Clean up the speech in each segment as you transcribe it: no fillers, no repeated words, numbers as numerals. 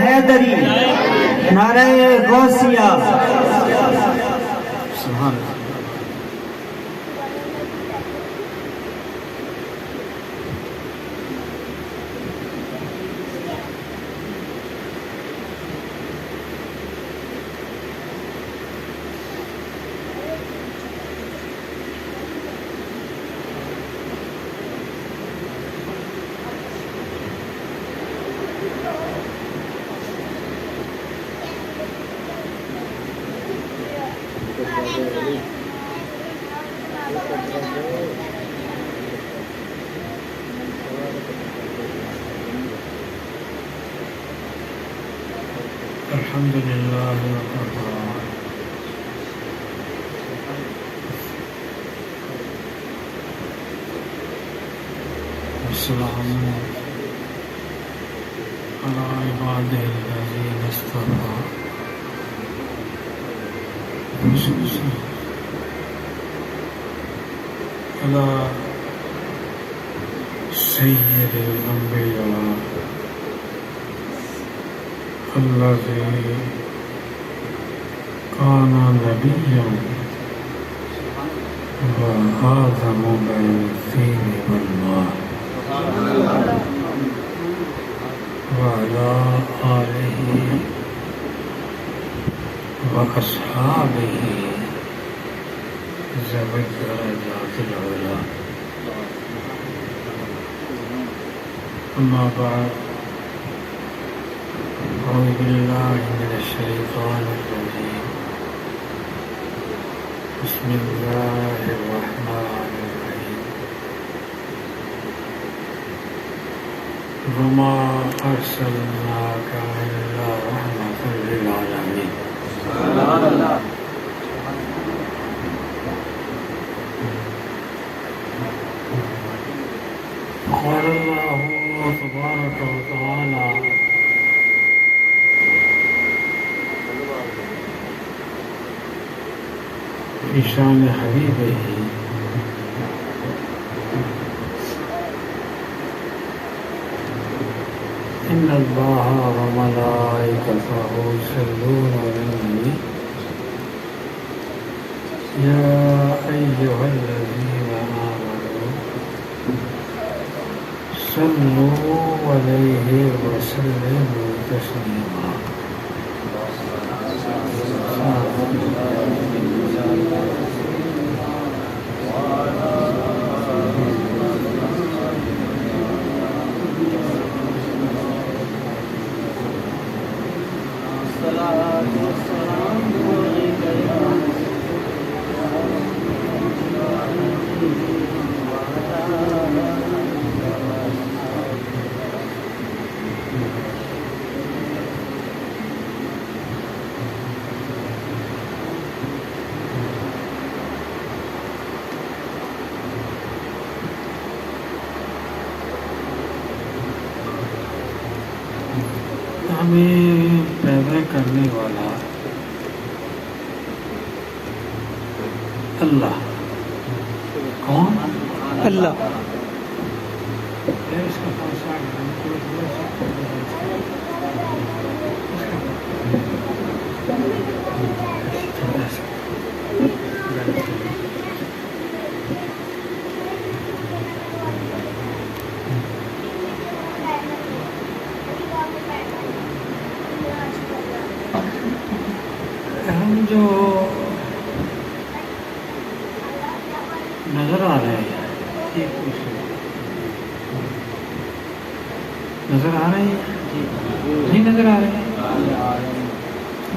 حیدری، نعرہ غوثیہ. سبحان اللہ. الحمد لله وكفى والسلام على عباده الذين اصطفى خصوصا على سيد الأنبياء الذي كان نبيا وآدم بين الدين والله وعلى آله وأصحابه ذوي الدرجات العلى. أما بعد، أعوذ بالله من الشيطان الرجيم. بسم الله الرحمن الرحيم. وما أرسلناك إلا رحمة للعالمين. قال الله تبارك وتعالى في شان حبيبه: إن الله وملائكته يصلون على النبي يا أيها الذين آمنوا صلوا عليه وسلموا تسليما. ہمیں پیدا کرنے والا اللہ کون؟ اللہ. ہم جو نظر آ رہے ہیں نظر آ رہے ہیں نہیں نظر آ رہے ہیں؟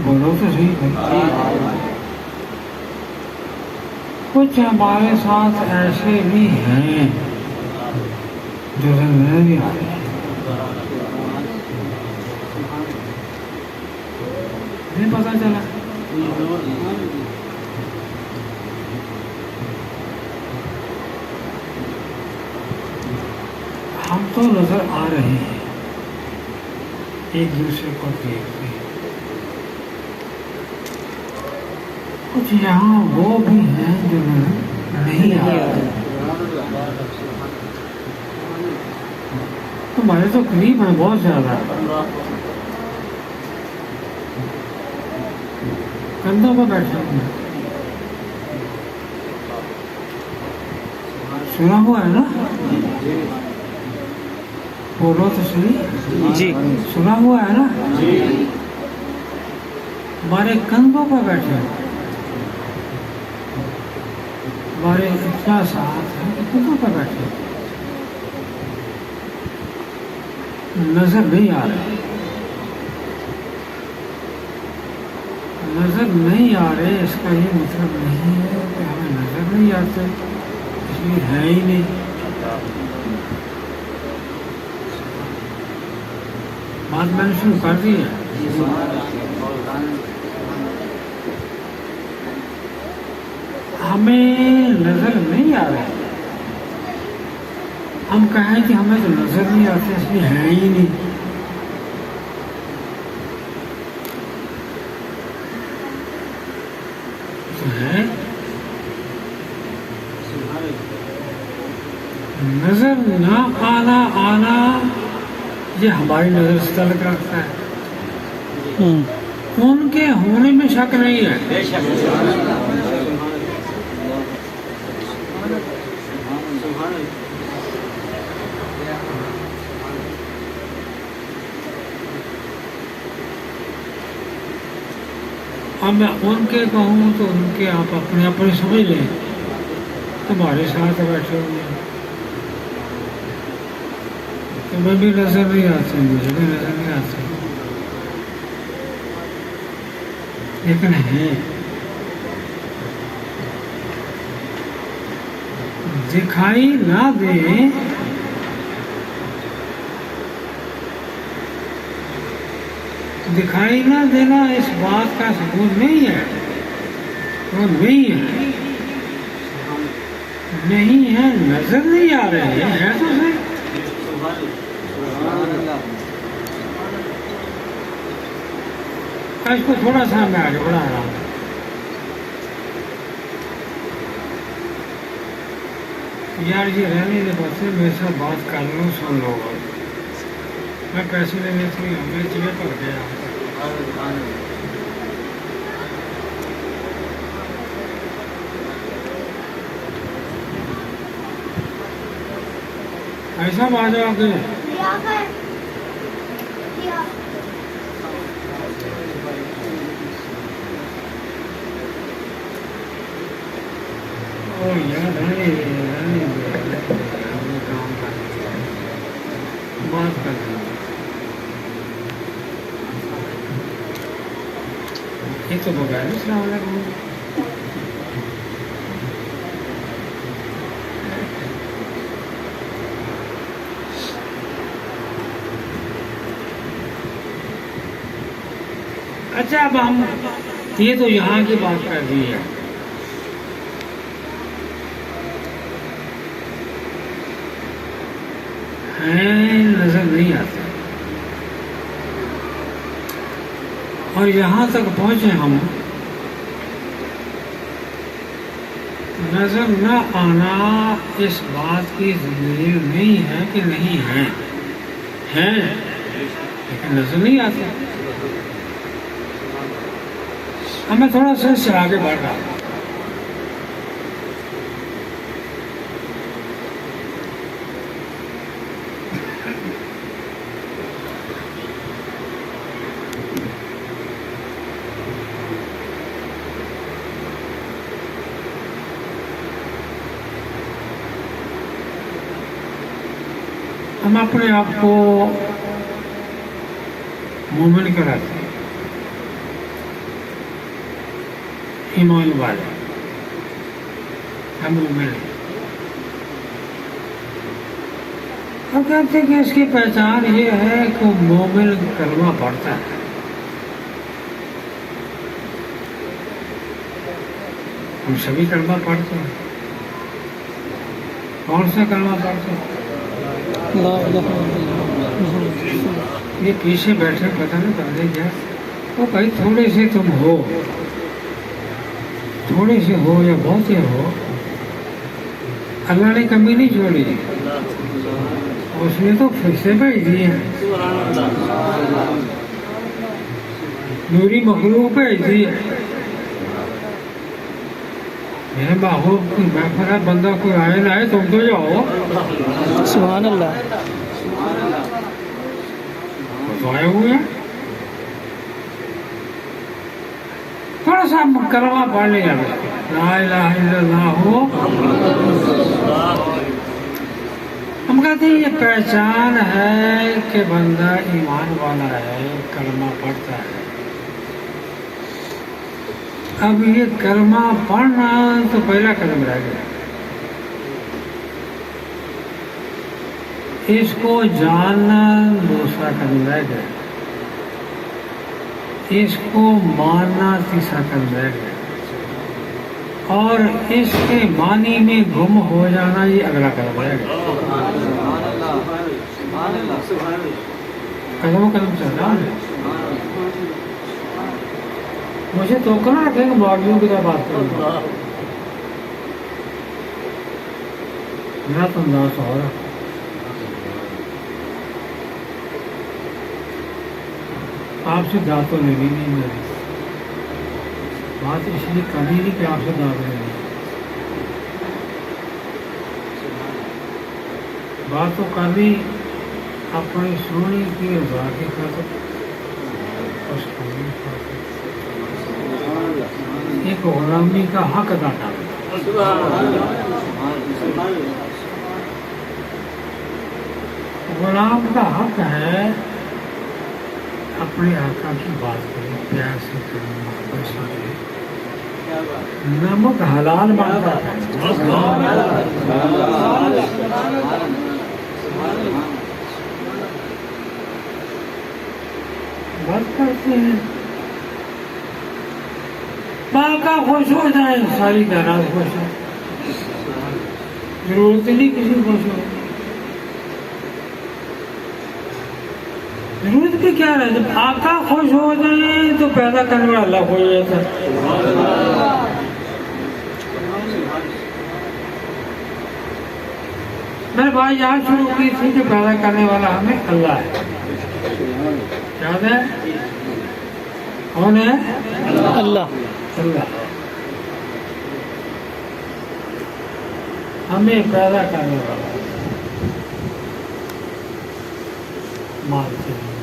بولو تو صحیح بھائی. کچھ ہمارے ساتھ ایسے بھی ہیں جو نظر نہیں آ رہے ہیں. نہیں پتا چلا. ہم تو نظر آ رہے ہیں ایک دوسرے کو دیکھتے ہیں. کچھ یہاں وہ بھی ہیں جو نہیں آ رہے. تمہارے تو قریب ہیں بہت زیادہ. کندھوں پہ بیٹھے ہوئے ہیں. سنا ہوا ہے نا؟ بولو تو صحیح. جی سنا ہوا ہے نا؟ ہمارے کندھوں پہ بیٹھے ہیں. ہمارے اتنا ساتھ ہے کہ کندھوں پہ بیٹھے ہیں. نظر نہیں آ رہے. نظر نہیں آ رہے اس کا یہ مطلب نہیں ہے کہ ہمیں نظر نہیں آتے، اس لیے ہے ہی نہیں. بات میں نے شروع کر دی ہے. ہمیں نظر نہیں آ رہے. ہم کہیں کہ ہمیں تو نظر نہیں آتے اس لیے ہے ہی نہیں. تو ہے. نظر نہ آنا یہ ہماری نظر سے تعلق رکھتا ہے. ان کے ہونے میں شک نہیں ہے. اب میں ان کے کہوں تو ان کے آپ اپنے اپنے سمجھ لیں. تمہارے ساتھ بیٹھے ہوئے ہیں تمہیں بھی نظر نہیں آتے، مجھے بھی نظر نہیں آتے، لیکن ہے. دکھائی نہ دے دکھائی نہ دینا اس بات کا ثبوت نہیں ہے. وہ نہیں ہے. نہیں ہے، نظر نہیں آ رہے ہیں تو صحیح. اس کو تھوڑا سا میں آگے بڑھا رہا ہوں. یار یہ رہنے کے بعد سے میرے ساتھ بات کر لوں، سن لو. میں پیسے لینے سے ہمیں چلے پڑ گیا. ایسا آ جاؤ کہ یار بات کر رہے یہ تو بغیر السلام علیکم. اچھا اب ہم یہ تو یہاں کی بات کر دی ہے. نظر نہیں آتا اور یہاں تک پہنچے ہم. نظر نہ آنا اس بات کی دلیل نہیں ہے کہ نہیں ہے، لیکن نظر نہیں آتا. ہمیں تھوڑا سا اس سے آگے بڑھ رہا. ہم اپنے آپ کو مومن کراتے ہیں، ایمان والے. ہم مومن ہیں. ہم کہتے ہیں کہ اس کی پہچان یہ ہے کہ مومن کلمہ پڑھتا ہے. ہم سبھی کلمہ پڑھتے ہیں. کون سا کلمہ پڑھتے ہیں؟ یہ پیچھے بیٹھے پتہ نہیں کرنے کیا وہ بھائی تھوڑے سے تم ہو، تھوڑے سے ہو یا بہت سے ہو، اللہ نے کمی نہیں چھوڑی. اس نے تو فرشتے بھیج دیے ہیں، نوری مخلوق بھیج دی ہے. یہ محبوب کی محفل ہے، بندہ کوئی آئے نہ آئے تم تو جاؤ. سبحان اللہ. تو آئے ہوئے ہیں. تھوڑا سا کلمہ پڑھ لیا لا الہ الا اللہ ہو. ہم کہتے ہیں یہ پہچان ہے کہ بندہ ایمان والا ہے، کلمہ پڑھتا ہے. اب یہ کلمہ پڑھنا تو پہلا قدم رہ گیا، اس کو جاننا دوسرا قدم رہ گیا، اس کو ماننا تیسرا قدم رہ گیا، اور اس کے معنی میں گم ہو جانا یہ اگلا قدم رہ گیا. قدم قدم چل رہا ہے. مجھے تو کرنا رکھے کہ باغیوں کی طرح بات کروں گا، میرا تو انداز ہو رہا. آپ سے داد تو لینی نہیں میری بات، اس لیے کرنی نہیں کہ آپ سے داد لینی. بات تو کرنی اپنی سونی کی رضا کی خاطر، ایک غلامی کا حق ادا کرنا. غلام کا حق ہے اپنے آقا کی بات کرے، پیار سے کرے، محبت سے کرے. نمک حلال مانتا ہے، بات کرتے ہیں آقا خوش ہو جائے، ساری کائنات خوش ہے، ضرورت نہیں کسی خوش ہو. ضرورت کی کیا ہے؟ جب آقا خوش ہو جائیں تو پیدا کرنے والا اللہ خوش ہو جاتا ہے. میں نے بات یاد شروع کی تھی کہ پیدا کرنے والا ہمیں اللہ ہے. یاد ہے کون ہے؟ اللہ. اللہ ہمیں پیدا کرنے والا مانتے ہیں،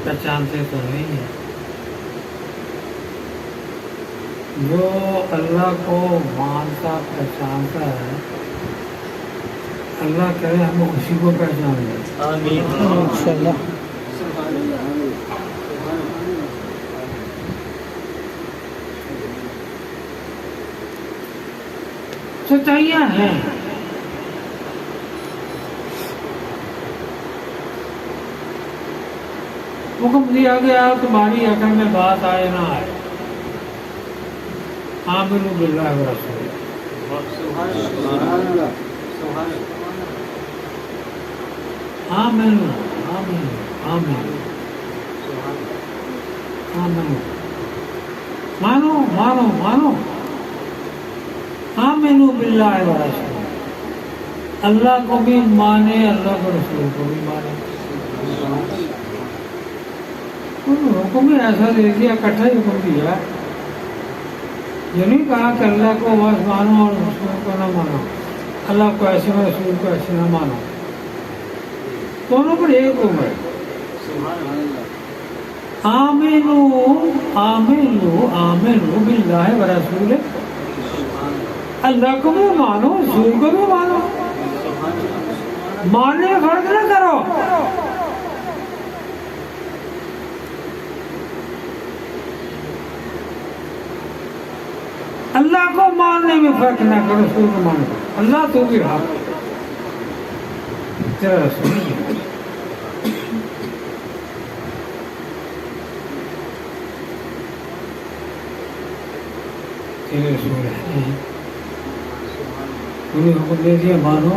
پہچانتے تو نہیں ہیں. جو اللہ کو مانتا پہچانتا ہے، اللہ کرے ہم اسی کو پہچان لیں. آمین انشاءاللہ. سچائیاں ہیں، حکم دیا گیا تمہاری عقل میں بات آئے نہ آئے، آمنوا باللہ ورسولہ. آمنوا آمنوا آمنوا آمنوا، مانو مانو مانو. آمنوا باللہ ورسولہ، اللہ کو بھی مانے، اللہ کو رسول کو بھی مانے. حکم ہی ایسا دے دیا، اکٹھا ہی حکم دیا. یہ نہیں کہا کہ اللہ کو بس مانو اور رسول کو نہ مانو، اللہ کو ایسے میں رسول کو ایسے نہ مانو. دونوں پر ایک حکم ہے. آمنو آمنو آمنو باللہ ورسولہ، اللہ کو بھی مانو، رسول کو بھی مانو. ماننے میں فرق نہ کرو. اللہ کو ماننے میں فرق نہ کرو، رسول کو مانو. اللہ تو بھی حق، تیرا رسول نہیں. تیرے رسول ہیں، انہیں حکم دے دیا مانو.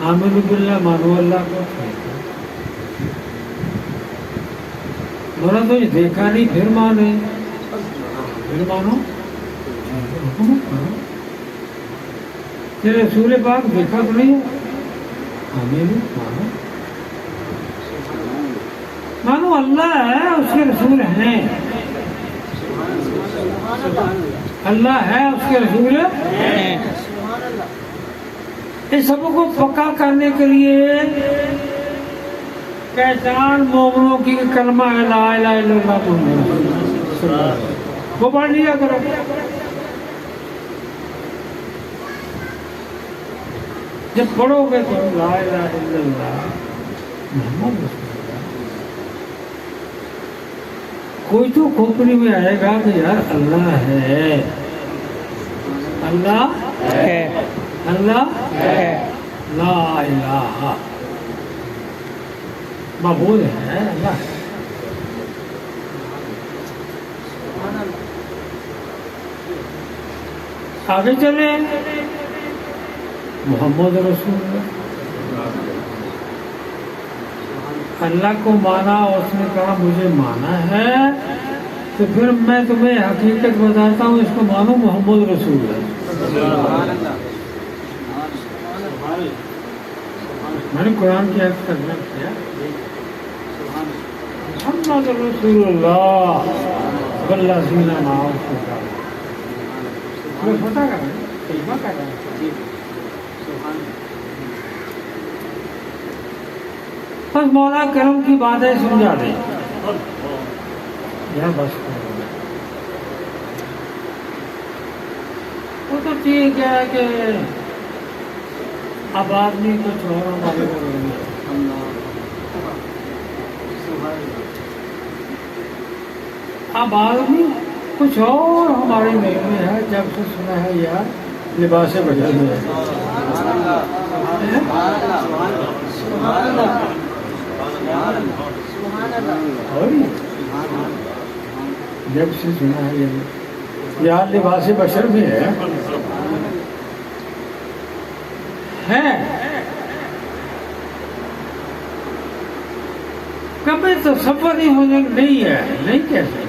آمنوا باللہ، مانو اللہ کو. بولا تو یہ دیکھا نہیں پھر مانے، پھر مانو. تیرے رسول پاک دیکھا تو نہیں ہے، آمنوا مانو. مانو اللہ ہے، اس کے رسول ہیں. اللہ ہے اس کے رسول ہیں اس سب کو پکا کرنے کے لیے پہچان مومنوں کی کلمہ ہے لا الہ الا اللہ محمد رسول اللہ، وہ پڑھ لیا کرو۔ جب پڑھو گے تو لا الہ الا اللہ محمد رسول اللہ، کوئی تو کھوپڑی میں آئے گا کہ یار اللہ ہے، اللہ ہے اللہ ہے لا الہ معبود ہے اللہ ہے۔ آگے چلے محمد رسول اللہ، اللہ کو مانا اور اس نے کہا مجھے مانا ہے تو پھر میں تمہیں حقیقت بتاتا ہوں، اس کو مانو محمد رسول اللہ۔ میں نے قرآن کی عزت کرنا کیا محمد رسول اللہ والذین معہ پتہ کر کلمہ کر رہا ہے۔ بس مولا کرم کی باتیں سمجھا دیں یہاں بس وہ تو ٹھیک ہے کہ اب آدمی کچھ اور ہمارے کو اب آدمی کچھ اور ہمارے دل میں ہے، جب سے سنا ہے یار لباس بدل میں جب سے سنا ہے یار لباس بشر میں ہے کبھی تصور نہیں ہونے نہیں ہے، نہیں کیسے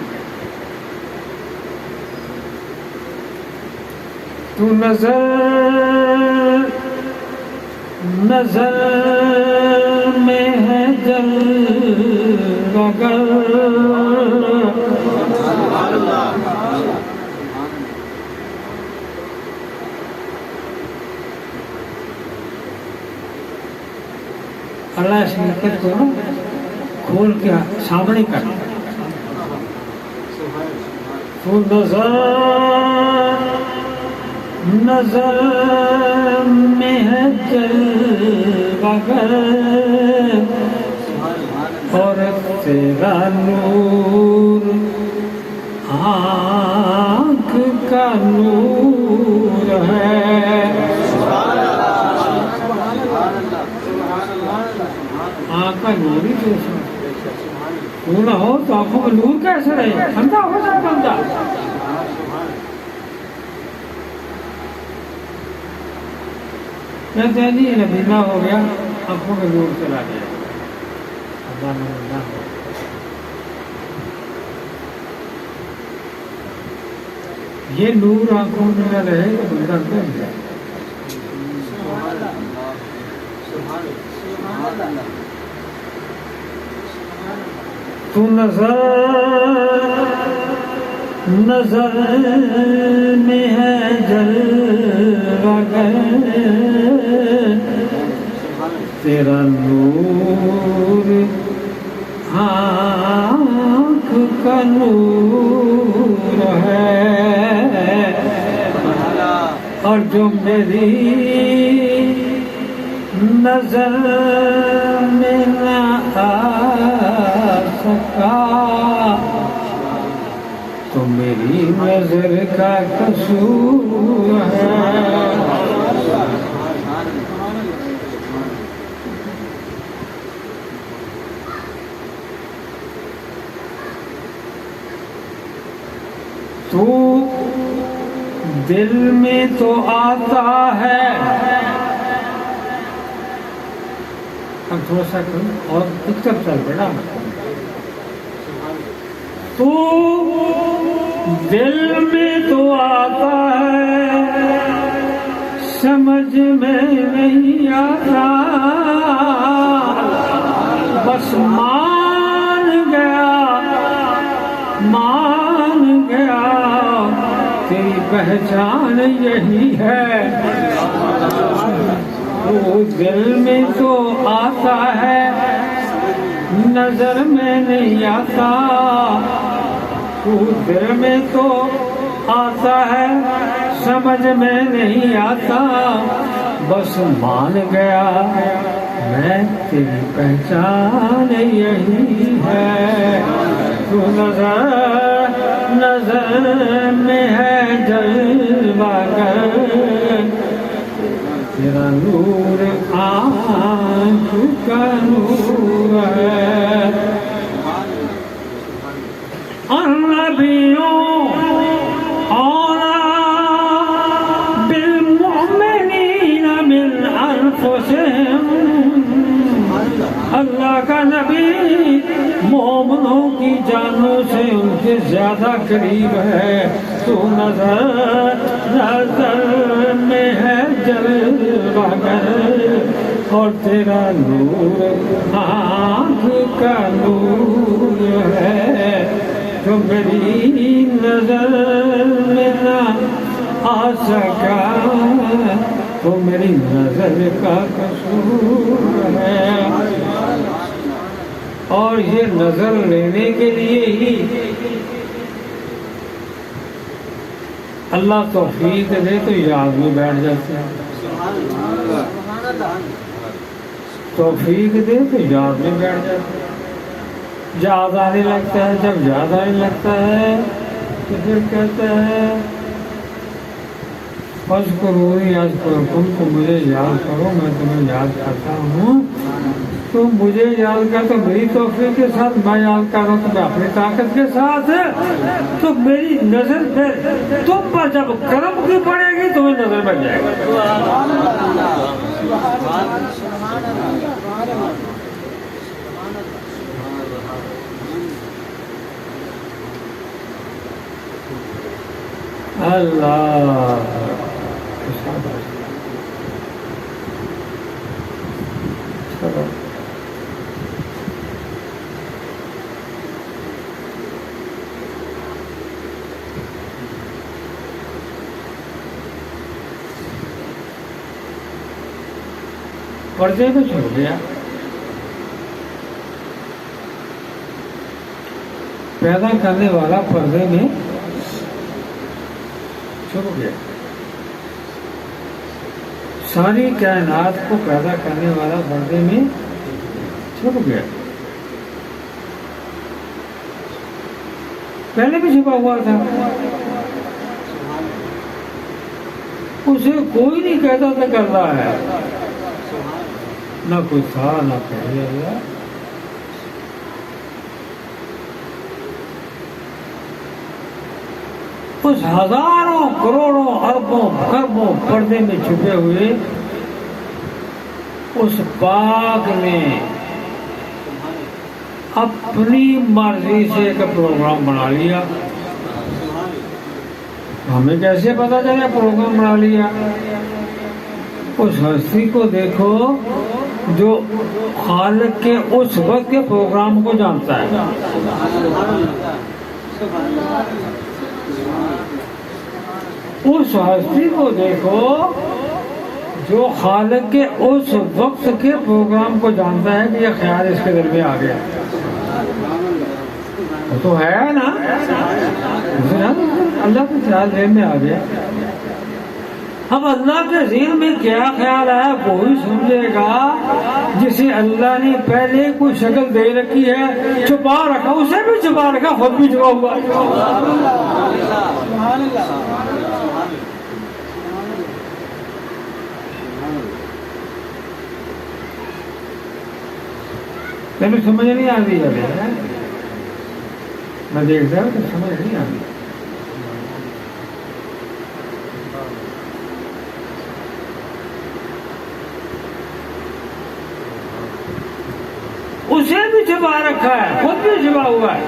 تو نظر نظر میں ہے جلوہ گر، اللہ اس حقیقت کو کھول کے سامنے کر تو نظر نظر میں ہے جلوہ گر اور تیرا نور آنکھ کا نور ہے۔ آنکھ کا نور ہی کیسے نور نہ ہو تو آنکھوں میں نور کیسے رہے؟ ٹھنڈا ہو جائے بندہ۔ کہتے ہیں جی نبینا ہو گیا، آنکھوں میں نور چلا گیا، اللہ نہ ہو۔ یہ نور آنکھوں میں نہ رہے تو بندہ کر جائے۔ تو نظر نظر میں ہے جلوہ گر تیرا نور آنکھ کا نور ہے، اور جو میری نظر میں نہ آ سکا تو میری نظر کا قصور ہے۔ تو دل میں تو آتا ہے، اب تھوڑا سا اور دقت چل پڑا، تو دل میں تو آتا ہے سمجھ میں نہیں آتا، بس مان گیا پہچان یہی ہے، تو دل میں تو آتا ہے نظر میں نہیں آتا، تو دل میں تو آتا ہے سمجھ میں نہیں آتا، بس مان گیا میں تیری پہچان یہی ہے، تو نظر میں ہے جلوہ گر، تیرا نور آنکھ کا نور ہے، النبیوں اور بالمؤمنین من انفسہم، اللہ کا نبی مومنوں کی جانوں سے ان کے زیادہ قریب ہے، تو نظر میں ہے جلوہ گر، اور تیرا نور آنکھ کا نور ہے، تو میری نظر میں نہ آ سکا تو میری نظر کا قصور ہے، اور یہ نظر لینے کے لیے ہی اللہ توفیق دے تو یاد میں بیٹھ جاتے ہیں، توفیق دے تو یاد میں بیٹھ جاتے ہیں، یاد آنے لگتا ہے، جب یاد آنے لگتا ہے تو پھر کہتا ہے فَاذْكُرُونِی أَذْكُرْکُم، تو مجھے یاد کرو میں تمہیں یاد کرتا ہوں، تم مجھے یاد کر تو میری توفیق کے ساتھ، میں یاد کر رہا ہوں تو میں اپنی طاقت کے ساتھ، تو میری نظر پہ تم پر جب کرم کی پڑے گی تمہیں نظر بن جائے گا۔ اللہ پردے میں چھوڑ گیا، پیدا کرنے والا پردے میں چھپ گیا، ساری کائنات کو پیدا کرنے والا پردے میں چھپ گیا، پہلے بھی چھپا ہوا تھا، اسے کوئی نہیں کہتا تھا کر رہا ہے، نہ کوئی تھا نہ پہلے ہوا، اس ہزاروں کروڑوں اربوں خربوں پردے میں چھپے ہوئے اس پاک نے اپنی مرضی سے ایک پروگرام بنا لیا، ہمیں کیسے پتا چلا پروگرام بنا لیا؟ اس ہستی کو دیکھو جو خالق کے اس وقت کے پروگرام کو جانتا ہے، اس ہستی کو دیکھو جو خالق کے اس وقت کے پروگرام کو جانتا ہے کہ یہ خیال اس کے دل میں آ گیا، وہ تو ہے نا، اللہ کے خیال دل میں آ گیا، اب اللہ کے ذہن میں کیا خیال ہے وہی سمجھے گا، جسے اللہ نے پہلے کوئی شکل دے رکھی ہے، چھپا رکھا، اسے بھی چھپا رکھا، خود بھی چھپا ہوا، تمہیں سمجھ نہیں آتی ہے، میں دیکھتا ہوں کہ سمجھ نہیں آتی، اسے بھی چھپا رکھا ہے، خود بھی چھپا ہوا ہے۔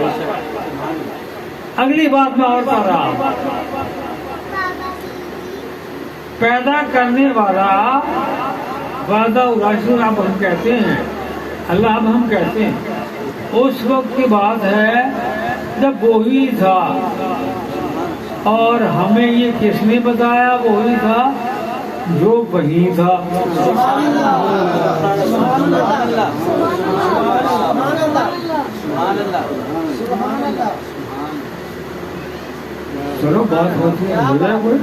اگلی بات میں اور کر رہا ہوں، پیدا کرنے والا وعدہ راشد اب ہم کہتے ہیں، اللہ اب ہم کہتے ہیں، اس وقت کی بات ہے جب وہی تھا اور ہمیں یہ کس نے بتایا؟ وہی تھا جو وہی تھا. چلو بات ہوتی ہے ہو جائے کوئی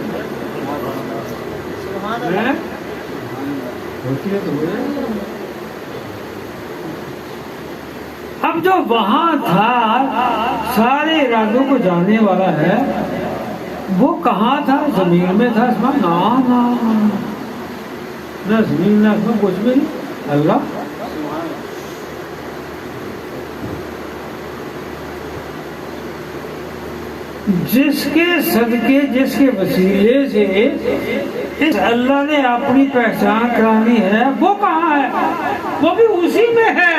ہوتی ہے تو ہو جائے. اب جو وہاں تھا سارے ارادوں کو جاننے والا ہے، وہ کہاں تھا؟ زمین میں تھا. اس میں نہ زمین نہ اس میں کچھ بھی نہیں. اللہ جس کے صدقے، جس کے وسیلے سے اس اللہ نے اپنی پہچان کرانی ہے، وہ کہاں ہے؟ وہ بھی اسی میں ہے.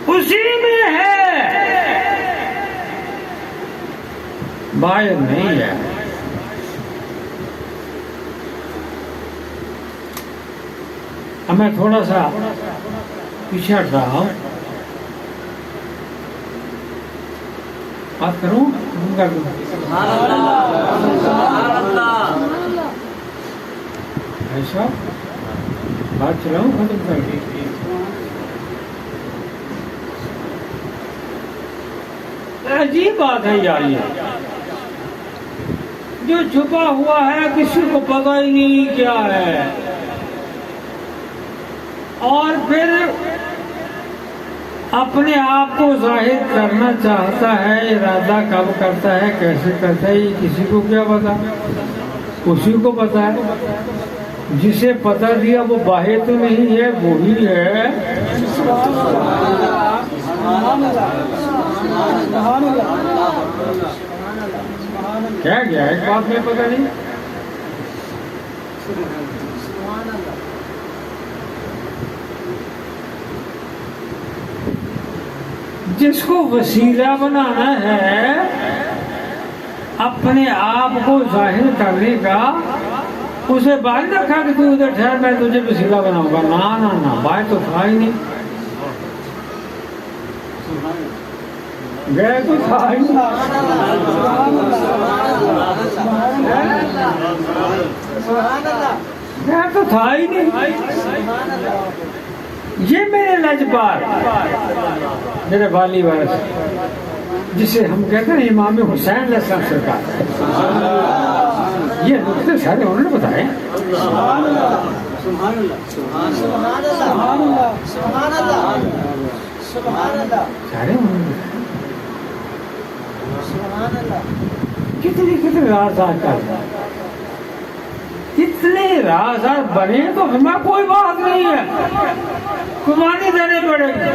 اسی میں ہے، باہر نہیں ہے. اب میں تھوڑا سا پیچھے ہٹ رہا ہوں. بات کروں کر دوں. ایسا بات چلاؤں ختم کر دی. عجیب بات ہے یار، یہ جو چھپا ہوا ہے کسی کو پتہ ہی نہیں کیا ہے، اور پھر اپنے آپ کو ظاہر کرنا چاہتا ہے. ارادہ کب کرتا ہے، کیسے کرتا ہے، یہ کسی کو کیا پتا؟ اسی کو پتا ہے. جسے پتہ دیا وہ باہر تو نہیں ہے، وہی ہے. کیا گیا ایک بات میں پتہ نہیں. جس کو وسیلہ بنانا ہے اپنے آپ کو ظاہر کرنے کا، اسے باہر رکھا کہ تو ادھر ٹھہر میں تجھے وسیلہ بناؤں گا. نہ باہر تو تھا ہی نہیں، گئے تو تھا ہی نہیں. گئے تو تھا ہی نہیں. یہ میرے لجپال، میرے والی وارث، جسے ہم کہتے ہیں امام حسین علیہ السلام سرکار. یہ نقطے سارے انہوں نے بتائے. سارے انہوں نے بتائے. کتنے رازدار کرتے ہیں، اتنے رازدار بنے تو ہمیں کوئی بات نہیں ہے. قربانی دینے پڑے گی،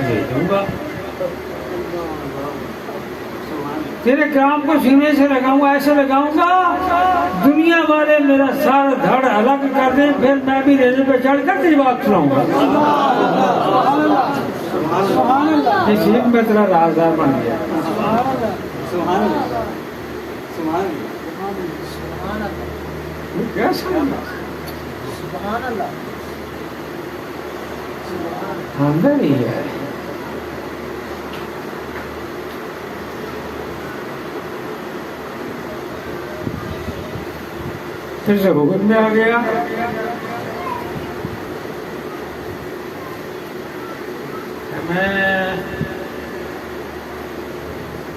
دے دوں گا. تیرے کام کو سینے سے لگاؤں گا، ایسے لگاؤں گا دنیا والے میرا سر دھڑ الگ کر دیں، پھر میں بھی ریلے پہ چڑھ کر تیری بات سناؤں گا. اس لیے میں تیرا رازدار بن گیا. اندر ہی ہے. پھر سے حکم میں آ گیا.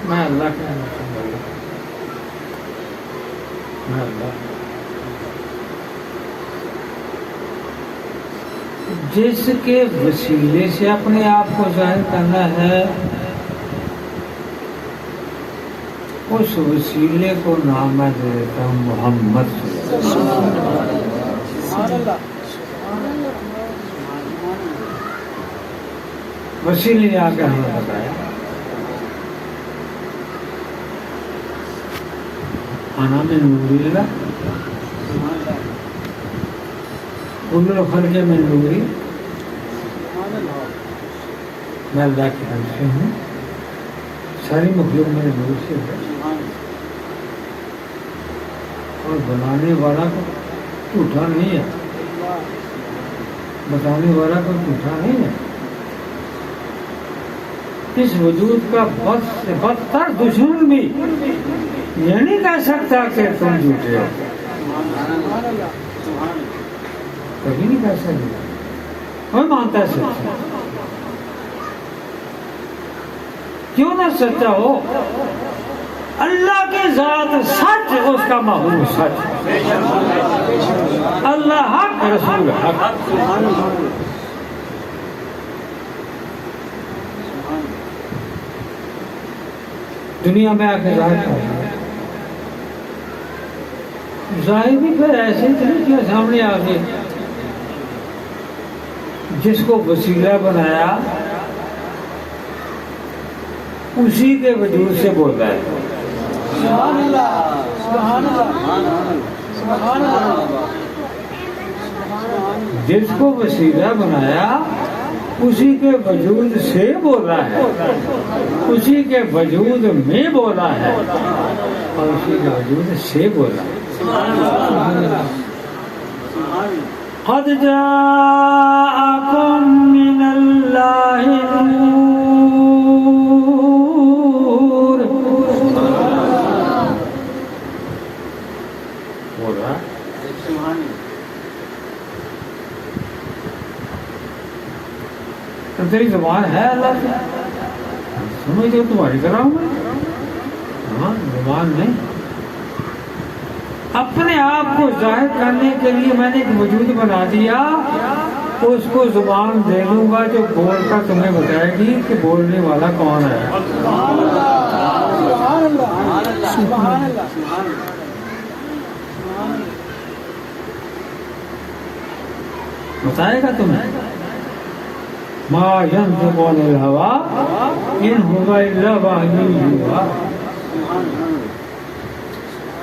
میں اللہ کا میں اللہ جس کے وسیلے سے اپنے آپ کو ظاہر کرنا ہے، اس وسیلے کو نام میں دے دیتا ہوں محمد. وسیلے آ کے ہمیں بتایا آنا میں نور اللہ کل خلق میں نوری. میں اللہ کی طرف سے ہوں، ساری مخلوق میرے نور سے ہے، اور بنانے والا کو جھوٹا نہیں ہے. بتانے والا کوئی جھوٹا نہیں ہے. اس وجود کا بد سے بدتر دشمن بھی یہ نہیں کہہ سکتا کہ تم جھوٹے ہو. کبھی نہیں کہہ سکتا. کوئی مانتا ہے سچا کیوں نہ سچا ہو. اللہ کی ذات سچ اس کا محبوب سچ. اللہ حق رسول حق. دنیا میں آ کے ظاہر بھی پھر ایسے طریقے سامنے آ گئے. جس کو وسیلہ بنایا اسی کے وجود سے بولتا ہے. سبحان اللہ سبحان اللہ سبحان اللہ. جس کو وسیلہ بنایا اسی کے وجود سے بولا ہے, اسی کے وجود میں بولا ہے اور اسی کے وجود سے بولا ہے. قد جاءکم من اللہ نور. بولا تیری زبان ہے اللہ کی سمجھ تو تمہاری طرح ہوں. ہاں زبان نہیں. اپنے آپ کو ظاہر کرنے کے لیے میں نے ایک وجود بنا دیا, اس کو زبان دے دوں گا جو بول کر تمہیں بتائے گی کہ بولنے والا کون ہے. بتائے گا تمہیں. ما ينطق عن الهوى ان هو الا وحی یوحی.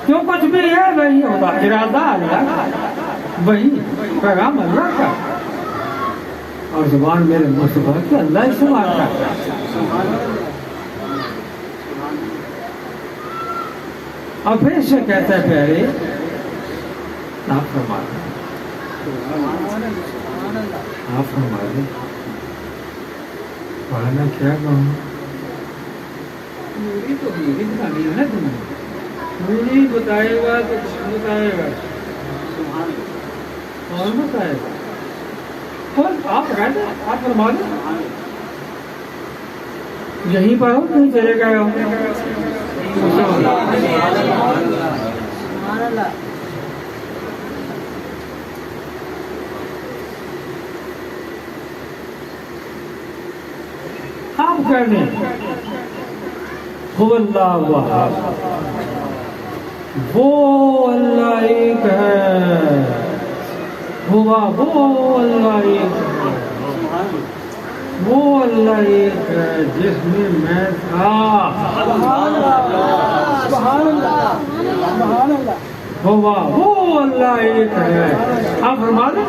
جو کچھ بھی ہے وہی ہوگا. ارادہ اللہ وہی پیغام اللہ کا اور زبان میرے مصطفیٰ کی اللہ استعمال کرتا ہے. اور پھر سے کہتا ہے پیارے آپ فرما دیں آپ فرما دیں پڑھنا کیا کہوں. میری تو میری بتانی ہے نا تمہیں. میری بتائے گا تو کون بتائے گا. کون بتائے گا. کون آپ کہتے آپ فرما دیں. یہیں پر ہو کہیں چلے گئے ہو. آپ کہہ دیں هو اللہ واحد, وہ اللہ ایک ہے. وہ اللہ ایک ہے, وہ اللہ ایک ہے جس میں میں تھا. وہ اللہ ایک ہے. آپ فرما دیں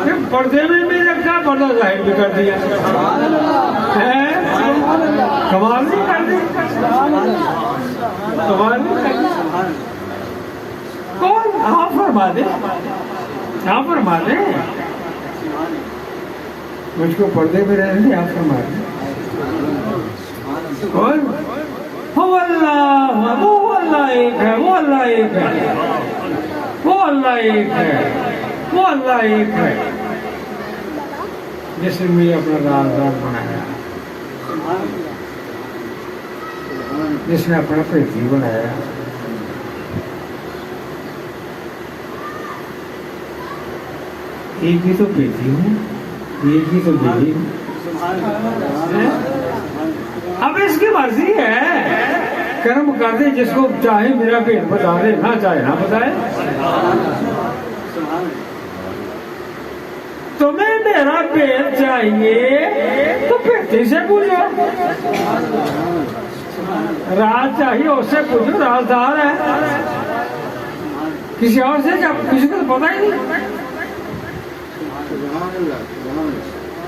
کہ پردے میں بھی رکھا, پردہ ظاہر بھی کر دیا. کمال نہیں کر دی. کمال نہیں کر دی. کون آپ فرما دیں آپ فرما دیں مجھ کو پردے میں رہنے دیں. آپ فرما دیں کون. وہ اللہ ایک ہے. وہ اللہ ایک ہے. وہ اللہ ایک ہے. وہ اللہ ایک ہے جس نے مجھے اپنا رازدار بنایا, جس نے اپنا پریتی بنایا. ایک ہی تو بیٹی ہوں, ایک ہی تو بیٹی ہوں. اب اس کی مرضی ہے کرم کر دے, جس کو چاہے میرا پیٹ بتا دے, نہ چاہے نہ بتائے. تمہیں میرا پیٹ چاہیے تو پیٹی سے پوچھو. راز چاہیے اس سے پوچھو, رازدار ہے. کسی اور سے کسی کو تو پتا ہی نہیں.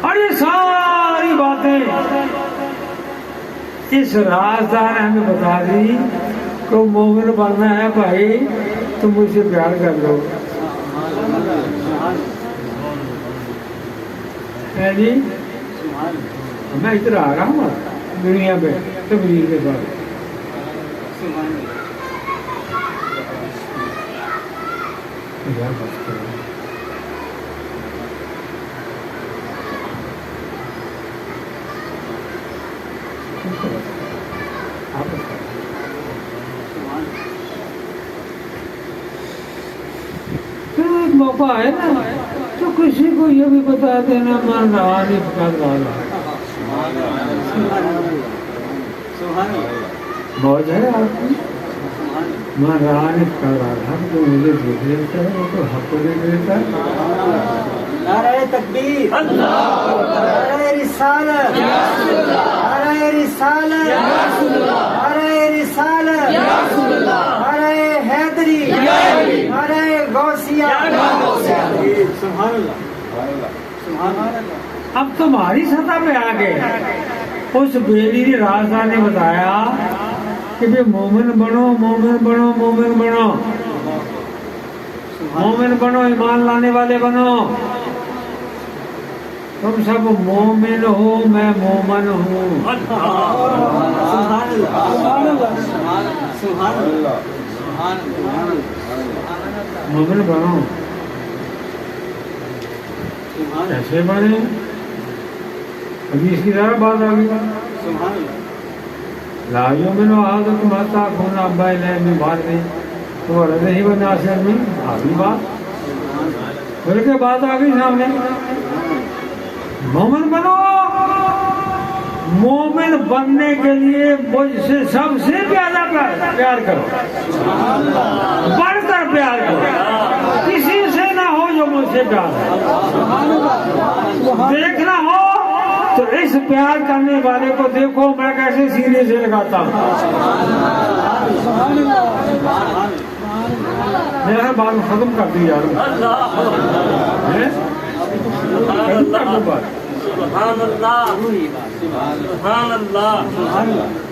اور یہ ساری باتیں اس رازدار نے ہمیں بتا دی کہ مومن بننا ہے بھائی تم مجھ سے پیار کر لو. ہے جی میں ادھر آ رہا ہوں دنیا پہ تبلیغ کے بعد ایک موقع ہے نا تو کسی کو یہ بھی بتا دینا مان رہا نہیں پکار والا موج ہے آپ کی مان رہا نہیں پکار والا جو مجھے دیکھ لیتا ہے وہ تو حق کو دیکھ لیتا ہے نعرہ تکبیر نعرہ رسالت نعرہ رسالت نعرہ رسالت نعرہ حیدری نعرہ غوثیہ سبحان اللہ سبحان اللہ اب تمہاری سطح پہ آ گئے اس بیلی رازدار نے بتایا کہ بھی مومن بنو مومن بنو مومن بنو مومن بنو ایمان لانے والے بنو تم سب مومن ہو میں مومن ہوں مومن بنو کیسے بنے ابھی اس کی ذرا بات آ گئی لا یؤمن احدکم حتی یکون احب الیہ من ولدہ وولدہ والناس اجمعین آگئی بات پھر کے بات آ گئی سامنے مومن بنو مومن بننے کے لیے مجھ سے سب سے زیادہ پیار کرو بڑھ کر پیار کرو کسی سے نہ ہو جو مجھ سے پیار ہے دیکھنا ہو تو اس پیار کرنے والے کو دیکھو میں کیسے سینے سے لگاتا ہوں میرا بات ختم کر دی یار سبحان اللہ سبحان اللہ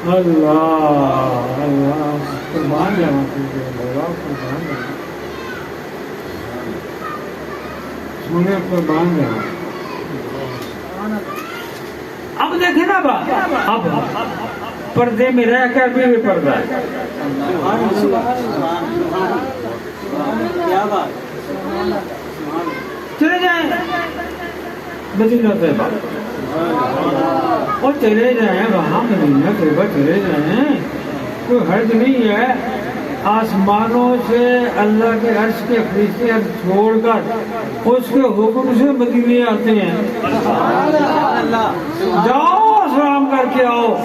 اللہ قربان جانا سونے قربان جانا اب دیکھیں نا بات اب پردے میں رہ کر بھی پردہ ہے چلے جائیں مدینہ طیبہ اور چلے جائیں وہاں مدینہ طیبہ چلے جائیں کوئی حرج نہیں ہے آسمانوں سے اللہ کے عرش کے فرشتے چھوڑ کر اس کے حکم سے مدینے آتے ہیں جاؤ سلام کر کے آؤ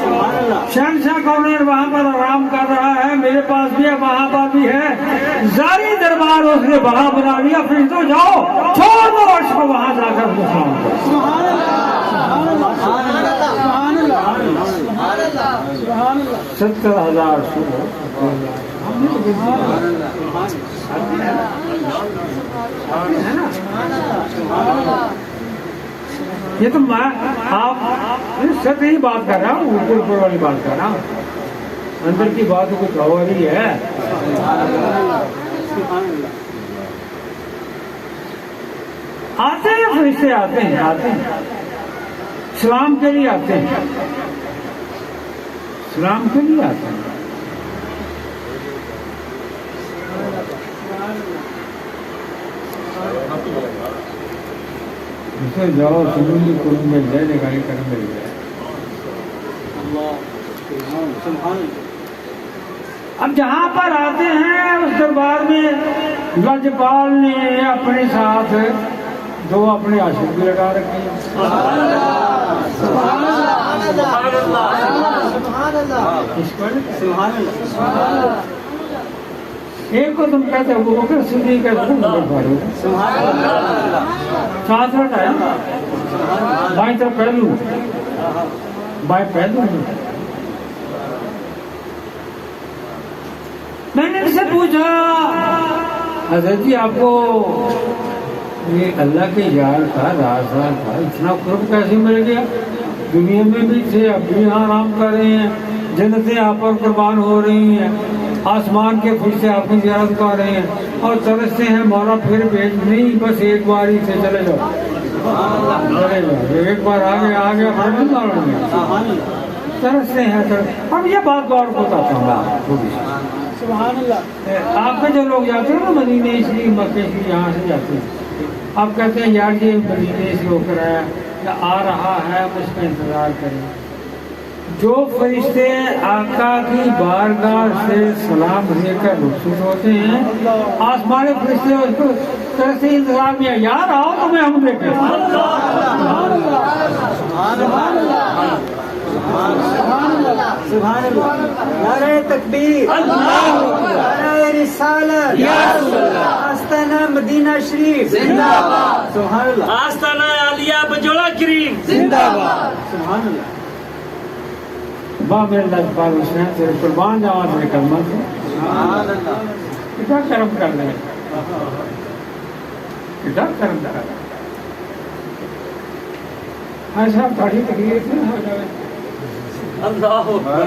شہنشاہ گورنر وہاں پر آرام کر رہا ہے میرے پاس بھی ہے وہاں پر بھی ہے زاری دربار اس نے وہاں بنا لیا پھر تو جاؤ چھوڑ دو عرش کو وہاں جا کر سلام کرو 70,000 یہ تو میں آپ سب یہی بات کر رہا ہوں اوپر والی بات کر رہا ہوں اندر کی بات کچھ اور ہی ہے آتے ہیں فرشتے آتے ہیں سلام کے لیے آتے ہیں سلام کے لیے آتے ہیں اسے جاؤ سنوں کی قرب مل جائے نگاہی کرم مل جائے اب جہاں پر آتے ہیں اس دربار میں لجپال نے اپنے ساتھ دو اپنے عاشق بھی لگا رکھے ہیں ایک کو تم کہتے ہو وہ کر صدیق ہے ساتھ ہے بھائی تو پہلو بھائی پہلو میں نے ان سے پوچھا حضرت جی آپ کو یہ اللہ کے یار تھا رازدار تھا اتنا قرب کیسے مل گیا دنیا میں بھی تھے اب بھی یہاں آرام کر رہے ہیں جنتیں آپ پر قربان ہو رہی ہیں آسمان کے فرشتے آپ کی زیارت کر رہے ہیں اور ترستے ہیں مولا پھر بھیج نہیں، بس ایک بار ہی سے چلے جاؤ، چلے جاؤ، ایک بار آگے آگے پھر نہیں ماروں گے، ترستے ہیں اب یہ بات اور بتاتا ہوں آپ کے جو لوگ جاتے ہیں نا مدینے سے مکے سے یہاں سے جاتے ہیں، آپ کہتے ہیں یار یہ مدینے سے ہو کر آیا یا آ رہا ہے، اب اس کا انتظار کریں۔ جو فرشتے آقا کی بارگاہ سے سلام دے کر رخصت ہوتے ہیں، آسمانی فرشتے اس کو طرح سے انتظار میں یار آؤ تو میں ہم دیکھیں۔ سبحان اللہ، نعرہ تکبیر، نعرہ رسالت، آستانہ مدینہ شریف زندہ باد، سبحان اللہ، آستانہ عالیہ بجوڑا کریم زندہ باد، سبحان اللہ۔ باپ میرے اللہ پاک حسین تیرے قربان جاواں تیرے کلمہ سے، سبحان اللہ، کتنا کرم کر لیں، کتنا کرم کر لیں۔ ایسا بڑی تکلیف نہیں ہو جائے۔ اللہ اکبر۔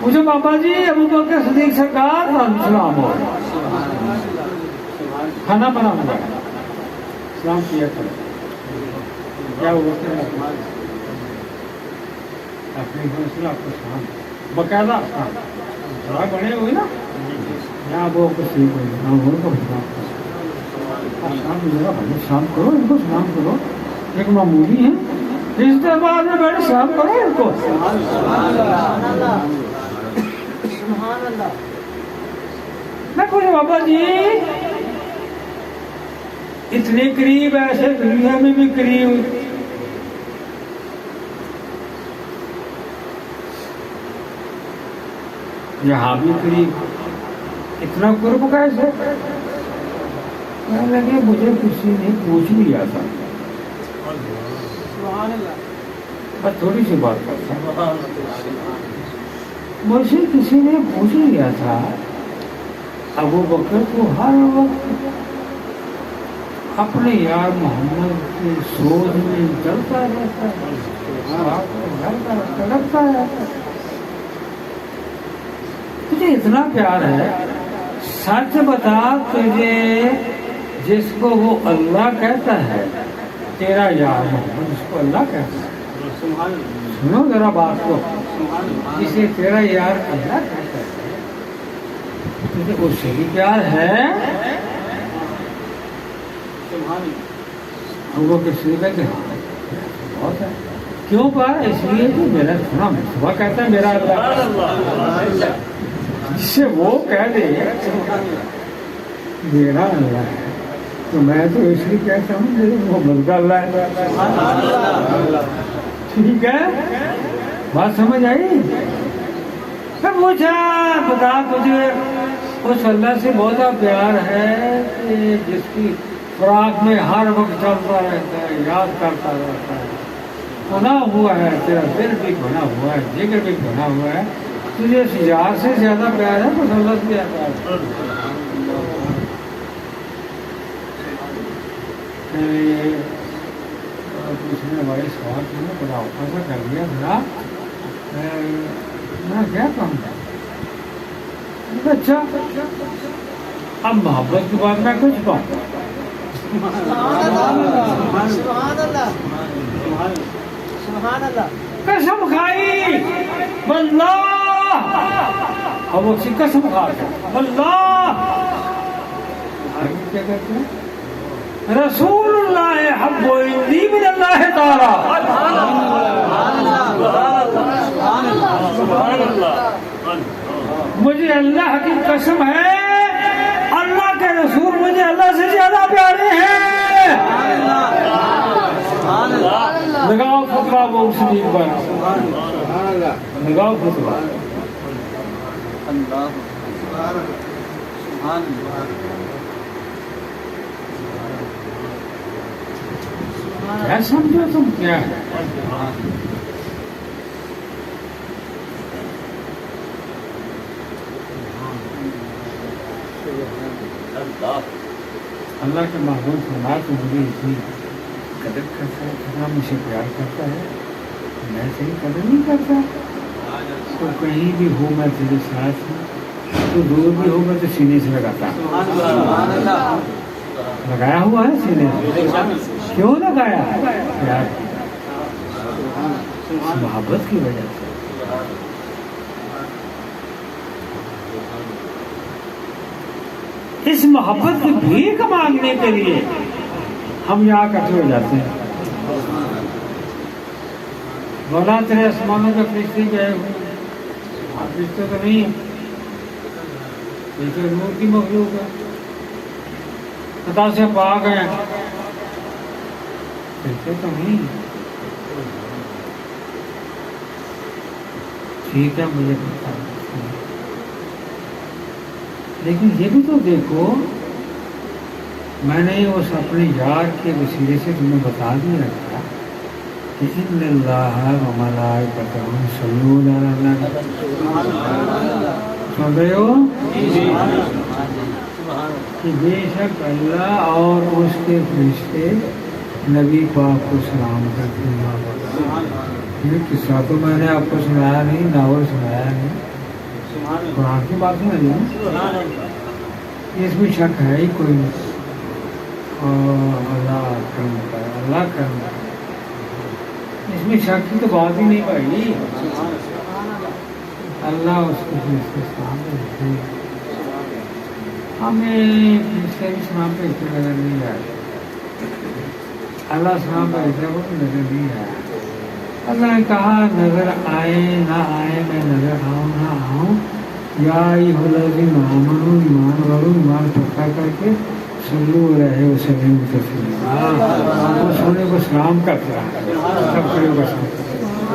مجھے بابا جی ابو بکر صدیق سرکار سلام ہو، کھانا بنا ہوا سلام کیا کرو، کیا ہوا اپنی حوصلہ آپ کو سلام باقاعدہ تھوڑا بڑے ہوئے نا یہاں وہ کسی کو سلام کرو، ان کو سلام کرو، ایک معمولی ہے اس دربار میں بیٹھے سلام کرو ان کو۔ میں کچھ بابا جی اتنے قریب ایسے دنیا میں بھی قریب، یہاں بھی قریب، اتنا قرب کیسے؟ لگے مجھے کسی نے پوچھ لیا تھا، بس تھوڑی سی بات کرتا ہوں، مجھے کسی نے پوچھ لیا تھا ابو بکر کو ہر وقت اپنے یار محمد کی سوچ میں جلتا رہتا ہے، لگتا رہتا ہے، تجھے اتنا پیار ہے، سچ بتا تجھے جس کو وہ اللہ کہتا ہے تیرا یار محمد جس کو اللہ کہتا ہے، سنو ذرا بات کو، جسے تیرا یار اللہ کہتا ہے تجھے اس سے بھی پیار ہے؟ وہ کسی کا کہ بہت ہے، کیوں پیار؟ اس لیے کہ میرا سنا صبح کہتا ہے میرا اللہ، جس سے وہ کہہ دے میرا اللہ ہے تو میں تو اس لیے کہتا ہوں میرے محمد کا اللہ ہے۔ ٹھیک ہے، بات سمجھ آئی؟ میں پوچھا بتا تجھے اس اللہ سے بہت پیار ہے کہ جس کی فراق میں ہر وقت چلتا رہتا ہے، یاد کرتا رہتا ہے، بنا ہوا ہے تیرا دل بھی بنا ہوا ہے، جگر بھی بنا ہوا ہے، تجھے اس یار سے زیادہ پیار ہے بس اللہ سے پیار ہے۔ اس نے بڑے سوال سے بڑا اوپر کر دیا تھا، میں کیا کہوں گا؟ اچھا اب محبت کی بات میں کچھ پاؤں، قسم کھائی واللہ، اب وہ قسم کھا واللہ کیا کہتے ہیں رسول اللہ حب الی من اللہ تعالی، مجھے اللہ کی قسم ہے اللہ کے رسول مجھے اللہ سے زیادہ پیارے ہیں۔ لگاؤ فتویٰ وہ مسلم پر، لگاؤ فتویٰ۔ کیا سمجھو تم کیا ہے؟ اللہ کے محبوب فرما تو مجھے اتنی قدر کرتا ہے، اتنا مجھ سے پیار کرتا ہے، میں صحیح قدر نہیں کرتا. تو کہیں بھی ہو میں تیرے ساتھ ہوں، تو دور بھی ہو میں تو سینے سے لگاتا ہوں. لگایا ہوا ہے سینے سے. کیوں لگایا؟ پیار کی، محبت کی وجہ سے. اس محبت کی بھیک مانگنے کے لیے ہم یہاں اکٹھے ہو جاتے ہیں. مولا تیرے آسمانوں کے فرشتے گئے ہوئے، فرشتے تو نہیں، یہ تو نور کی مخلوق ہے، خطا سے پاک ہیں، فرشتے تو نہیں. ٹھیک ہے مجھے پتا ہے، لیکن یہ بھی تو دیکھو، میں نے اس اپنے یار کے وسیلے سے تمہیں بتا دیا تھا کہ ان اللہ و ملائکتہ یصلون علی النبی. سن رہے ہو کہ بے شک اللہ اور اس کے فرشتے نبی پاک کو سلام کرتے ہیں. یہ قصہ تو میں نے آپ کو سنایا نہیں، ناول سنایا نہیں، قرآن کی بات سنائی ہے. اس میں شک ہے ہی کوئی نہیں. اللہ کرم ہے، اللہ کرم ہے، اس میں شک کی تو بات ہی نہیں بھائی. اللہ اس کو سلام بھیجتے ہیں. ہمیں فرشتے بھی سلام بھیجتے نظر نہیں آئے، اللہ سلام بھیجتا وہ بھی نظر نہیں آیا. اللہ نے کہا نظر آئے نہ آئے، میں نظر آؤں نہ آؤں، یا ایھا الذین آمنوا، ایمان والو ایمان پکا کر کے صلو علیہ وسلم تسلیما، وہ سونے کو سلام کرتا ہے. سب کھڑے ہو کر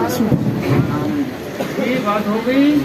سلام. یہ بات ہو گئی.